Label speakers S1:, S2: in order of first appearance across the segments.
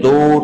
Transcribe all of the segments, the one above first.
S1: 2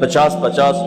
S1: 50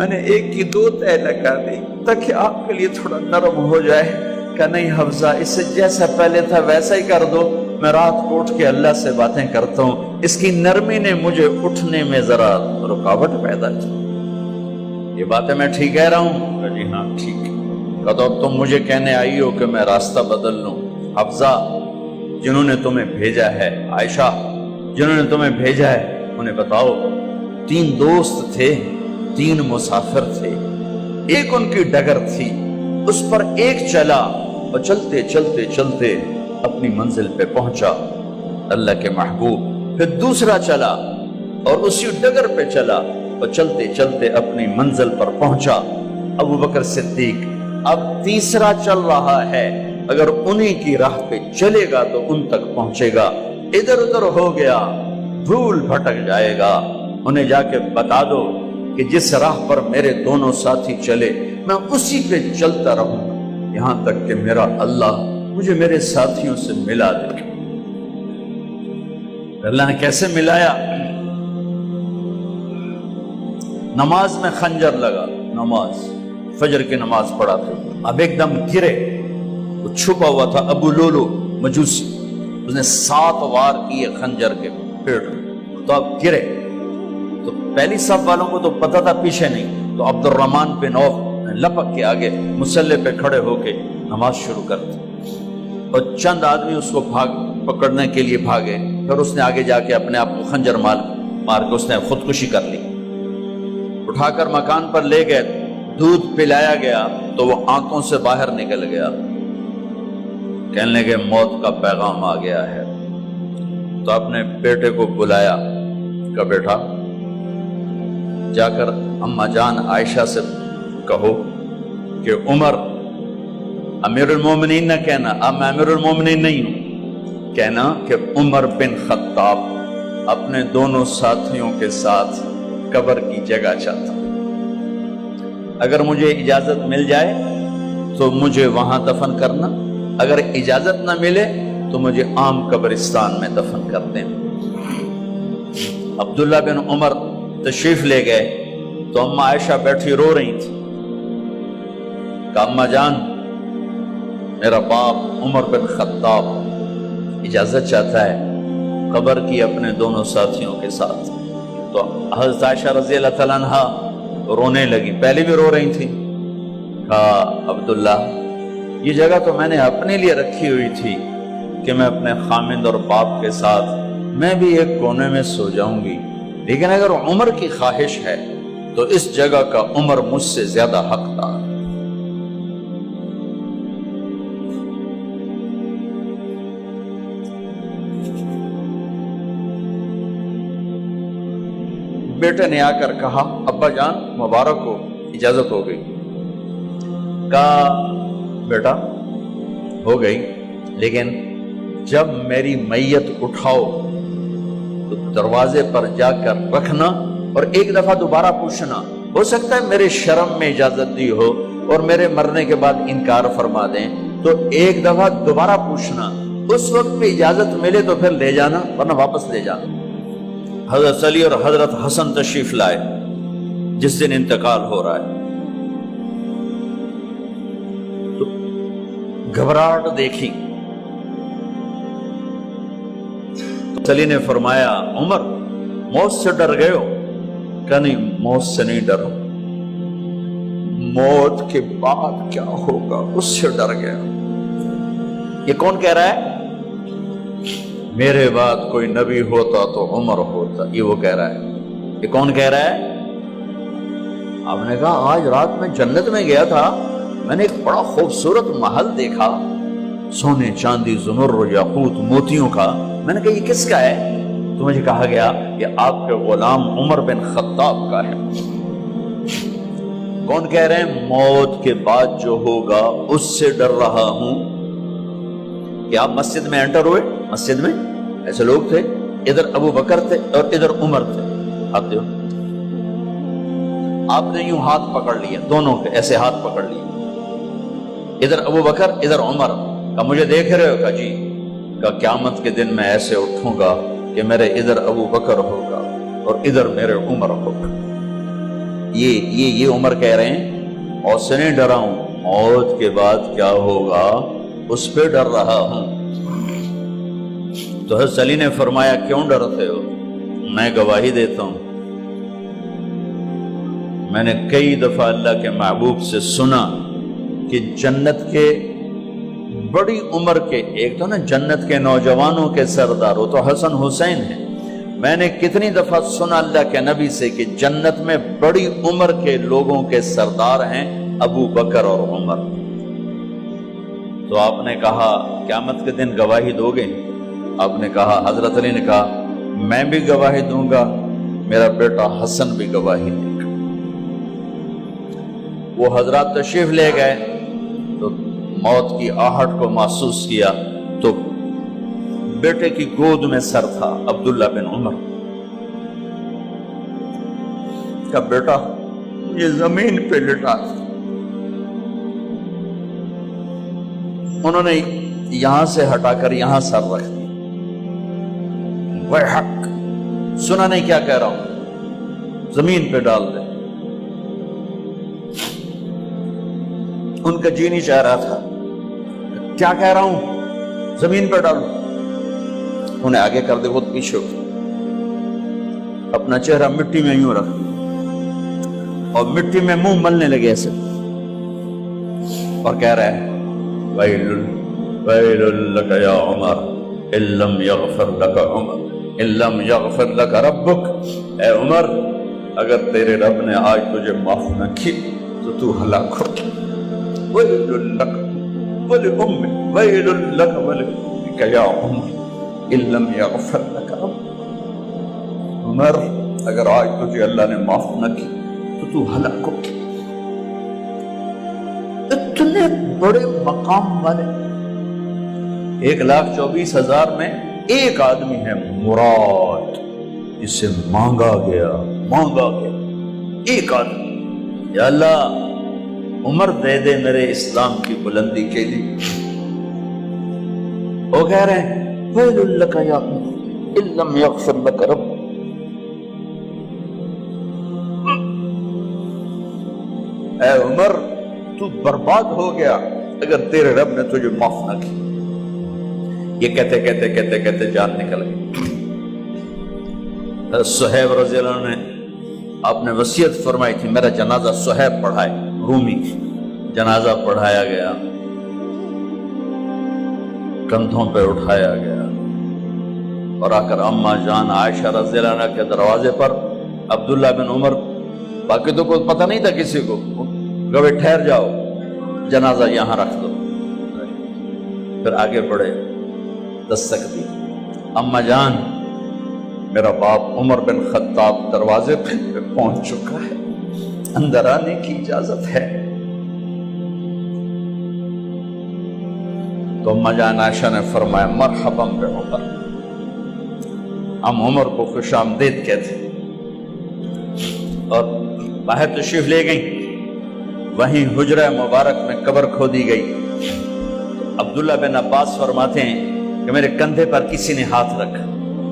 S1: میں نے ایک کی 2 تہ لگا دی تاکہ آپ کے لیے تھوڑا نرم ہو جائے۔ کہ نہیں حفظہ، اس سے جیسا پہلے تھا ویسا ہی کر دو، میں رات کو اٹھ کے اللہ سے باتیں کرتا ہوں، اس کی نرمی نے مجھے اٹھنے میں ذرا رکاوٹ پیدا کی۔ یہ باتیں میں ٹھیک کہہ رہا ہوں؟ کہ جی ہاں ٹھیک۔ کہ تو اب تم مجھے کہنے آئی ہو کہ میں راستہ بدل لوں؟ حفظہ، جنہوں نے تمہیں بھیجا ہے، عائشہ جنہوں نے تمہیں بھیجا ہے، انہیں بتاؤ 3 دوست تھے، 3 مسافر تھے، ایک ان کی ڈگر تھی، اس پر ایک چلا اور چلتے چلتے چلتے اپنی منزل پہ پہنچا اللہ کے محبوب، پھر دوسرا چلا اور اسی ڈگر پہ چلا اور چلتے چلتے اپنی منزل پر پہنچا ابو بکر صدیق۔ اب تیسرا چل رہا ہے، اگر انہیں کی راہ پہ چلے گا تو ان تک پہنچے گا، ادھر ادھر ہو گیا بھول بھٹک جائے گا۔ انہیں جا کے بتا دو کہ جس راہ پر میرے دونوں ساتھی چلے میں اسی پہ چلتا رہوں یہاں تک کہ میرا اللہ مجھے میرے ساتھیوں سے ملا دے۔ اللہ نے کیسے ملایا؟ نماز میں خنجر لگا، نماز فجر کی نماز پڑھا تھا، اب ایک دم گرے، وہ چھپا ہوا تھا ابو لولو مجوسی، اس نے 7 وار کیے خنجر کے پیٹ میں، تو اب گرے تو پہلی صف والوں کو تو پتہ تھا، پیچھے نہیں، تو عبد الرحمن بن عوف لپک کے آگے مصلی پہ کھڑے ہو کے نماز شروع کر دی، اور چند آدمی اس کو پکڑنے کے لیے بھاگے، پھر اس نے آگے جا کے اپنے آپ کو خنجر مار کے اس نے خودکشی کر لی۔ اٹھا کر مکان پر لے گئے، دودھ پلایا گیا تو وہ آنتوں سے باہر نکل گیا، کہنے لگے موت کا پیغام آ گیا ہے۔ تو اپنے بیٹے کو بلایا کہ بیٹا جا کر اماں جان عائشہ سے کہو کہ عمر، امیر المومنین نہ کہنا، اب میں امیر المومنین نہیں ہوں، کہنا کہ عمر بن خطاب اپنے دونوں ساتھیوں کے ساتھ قبر کی جگہ چاہتا، اگر مجھے اجازت مل جائے تو مجھے وہاں دفن کرنا، اگر اجازت نہ ملے تو مجھے عام قبرستان میں دفن کر دیں۔ عبداللہ بن عمر تشریف لے گئے تو اماں عائشہ بیٹھی رو رہی تھی کہ اماں جان میرا باپ عمر بن خطاب اجازت چاہتا ہے قبر کی اپنے دونوں ساتھیوں کے ساتھ۔ تو حضرت عائشہ رضی اللہ تعالیٰ عنہا رونے لگی، پہلے بھی رو رہی تھی، کہا عبداللہ یہ جگہ تو میں نے اپنے لیے رکھی ہوئی تھی کہ میں اپنے خامند اور باپ کے ساتھ میں بھی ایک کونے میں سو جاؤں گی، لیکن اگر عمر کی خواہش ہے تو اس جگہ کا عمر مجھ سے زیادہ حقدار۔ بیٹے نے آ کر کہا ابا جان مبارک ہو، اجازت ہو گئی۔ کہا بیٹا ہو گئی، لیکن جب میری میت اٹھاؤ تو دروازے پر جا کر رکھنا اور ایک دفعہ دوبارہ پوچھنا، ہو سکتا ہے میرے شرم میں اجازت دی ہو اور میرے مرنے کے بعد انکار فرما دیں، تو ایک دفعہ دوبارہ پوچھنا، اس وقت بھی اجازت ملے تو پھر لے جانا ورنہ واپس لے جانا۔ حضرت علی اور حضرت حسن تشریف لائے جس دن انتقال ہو رہا ہے، تو گھبراہٹ دیکھی، علی نے فرمایا عمر موت سے ڈر گئے ہو؟ کہ نہیں موت سے نہیں ڈرا، موت کے بعد کیا ہوگا اس سے ڈر گیا۔ یہ کون کہہ رہا ہے؟ میرے بعد کوئی نبی ہوتا تو عمر ہوتا، یہ وہ کہہ رہا ہے۔ یہ کون کہہ رہا ہے؟ آپ نے کہا آج رات میں جنت میں گیا تھا، میں نے ایک بڑا خوبصورت محل دیکھا، سونے چاندی زمر یاقوت موتیوں کا، میں نے کہا یہ کس کا ہے؟ تو مجھے کہا گیا کہ آپ کے غلام عمر بن خطاب کا ہے۔ کون کہہ رہے ہیں موت کے بعد جو ہوگا اس سے ڈر رہا ہوں؟ کہ آپ مسجد میں انٹر ہوئے، مسجد میں ایسے لوگ تھے، ادھر ابو بکر تھے اور ادھر عمر تھے، ہاتھ دیو، آپ نے یوں ہاتھ پکڑ لیا، دونوں کے ایسے ہاتھ پکڑ لیے، ادھر ابو بکر ادھر عمر، کہ مجھے دیکھ رہے ہو؟ کہ جی۔ کہ قیامت کے دن میں ایسے اٹھوں گا کہ میرے ادھر ابو بکر ہوگا اور ادھر میرے عمر ہوگا۔ یہ عمر کہہ رہے ہیں اور سے نہیں ڈرا ہوں، موت کے بعد کیا ہوگا اس پہ ڈر رہا ہوں۔ تو حضرت علی نے فرمایا کیوں ڈرتے ہو؟ میں گواہی دیتا ہوں، میں نے کئی دفعہ اللہ کے محبوب سے سنا کہ جنت کے بڑی عمر کے، ایک تو نا جنت کے نوجوانوں کے سردار، وہ تو حسن حسین ہیں، میں نے کتنی دفعہ سنا اللہ کے نبی سے کہ جنت میں بڑی عمر کے لوگوں کے سردار ہیں ابو بکر اور عمر۔ تو آپ نے کہا قیامت کے دن گواہی دو گے؟ آپ نے کہا، حضرت علی نے کہا میں بھی گواہی دوں گا، میرا بیٹا حسن بھی گواہی دے گا۔ وہ حضرات تشریف لے گئے تو موت کی آہٹ کو محسوس کیا تو بیٹے کی گود میں سر تھا عبداللہ بن عمر کا، بیٹا یہ زمین پہ لٹا تھا۔ انہوں نے یہاں سے ہٹا کر یہاں سر رکھ دیا۔ وہ حق سنا نہیں کیا کہہ رہا ہوں، زمین پہ ڈال دے۔ ان کا جی نہیں چاہ رہا تھا، کیا کہہ رہا ہوں، زمین پہ ڈالو۔ انہیں آگے کر دے، وہ پیچھے اپنا چہرہ مٹی میں یوں رکھ اور مٹی میں منہ ملنے لگے ایسے، اور کہہ رہا ہے ویل لک یا عمر ان لم یغفر لک عمر ان لم یغفر لک ربک، اے عمر اگر تیرے رب نے آج تجھے معاف نہ کی تو تو ہلاک ہو۔ ویل لک ولأمک ویل لک ولأمک یا عمر ان لم یغفر لک ربک، عمر اگر آج تجھے اللہ نے معاف نہ کی تو تو ہلاک ہو۔ اتنے بڑے مقام والے 1,24,000 میں ایک آدمی ہے مراد، جسے مانگا گیا ایک آدمی، یا اللہ عمر دے دے میرے اسلام کی بلندی کے لیے۔ وہ کہہ رہے ہیں ویل لک یا عمر ان لم یغفر لک رب، اے عمر تو برباد ہو گیا اگر تیرے رب نے تجھے معاف نہ کی۔ یہ کہتے جان نکل گئی۔ صہیب رضی اللہ عنہ نے آپ نے وصیت فرمائی تھی میرا جنازہ صہیب پڑھائے، رومی جنازہ پڑھایا گیا، کندھوں پہ اٹھایا گیا، اور آ کر اماں جان عائشہ رضی اللہ عنہ کے دروازے پر عبداللہ بن عمر، باقی تو کوئی پتہ نہیں تھا کسی کو، گوے ٹھہر جاؤ جنازہ یہاں رکھ دو۔ پھر آگے بڑھے، دستک دی، اماں جان میرا باپ عمر بن خطاب دروازے پہ پہنچ چکا ہے، اندر آنے کی اجازت ہے۔ تو اماں جان عائشہ نے فرمایا مرحبا بعمر، ہم عمر کو خوش آمدید کہتے، اور باہر تشریف لے گئیں۔ وہیں حجرہ مبارک میں قبر کھودی گئی۔ عبداللہ بن عباس فرماتے ہیں کہ میرے کندھے پر کسی نے ہاتھ رکھا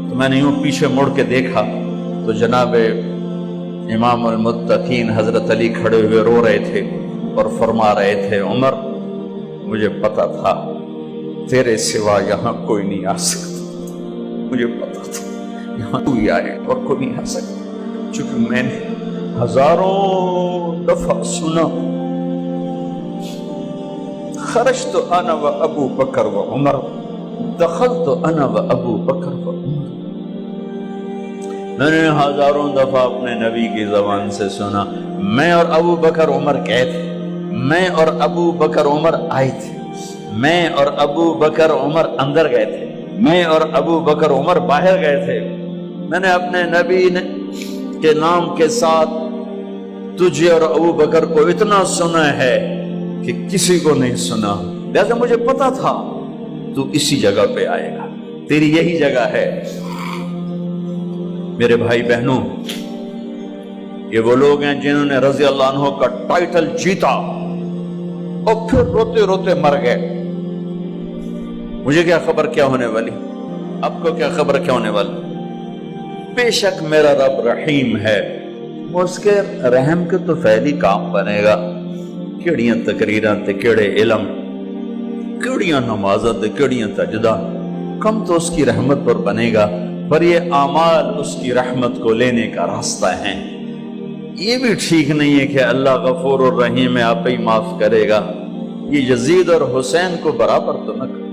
S1: تو میں نے یوں پیچھے مڑ کے دیکھا تو جناب امام المتقین حضرت علی کھڑے ہوئے رو رہے تھے اور فرما رہے تھے عمر مجھے پتا تھا تیرے سوا یہاں کوئی نہیں آ سکتا، مجھے پتا تھا یہاں تو ہی آئے اور کوئی نہیں آ سکتا، چونکہ میں نے ہزاروں دفعہ سنا خرجت انا و ابو بکر و عمر دخلت انا و ابو بکر و عمر، میں نے ہزاروں دفعہ اپنے نبی کی زبان سے سنا میں اور ابو بکر عمر گئے تھے، میں اور ابو بکر عمر آئے تھے، میں اور ابو بکر عمر اندر گئے تھے، میں اور ابو بکر عمر باہر گئے تھے، میں نے اپنے نبی کے نام کے ساتھ تجھے اور ابو بکر کو اتنا سنا ہے کہ کسی کو نہیں سنا، لہذا مجھے پتا تھا تو اسی جگہ پہ آئے گا، تیری یہی جگہ ہے۔ میرے بھائی بہنوں، یہ وہ لوگ ہیں جنہوں نے رضی اللہ عنہ کا ٹائٹل جیتا اور پھر روتے روتے مر گئے۔ مجھے کیا خبر کیا ہونے والی، آپ کو کیا خبر کیا ہونے والی؟ بے شک میرا رب رحیم ہے، اس کے رحم کے تو فعلی کام بنے گا، کیڑیاں تقریراں تے کیڑے علم، کیڑیاں نمازاں تے کیڑیاں سجدہ، کم تو اس کی رحمت پر بنے گا، پر یہ اعمال اس کی رحمت کو لینے کا راستہ ہیں۔ یہ بھی ٹھیک نہیں ہے کہ اللہ غفور الرحیم ہے، آپ ہی معاف کرے گا، یہ یزید اور حسین کو برابر تو نہ کرے۔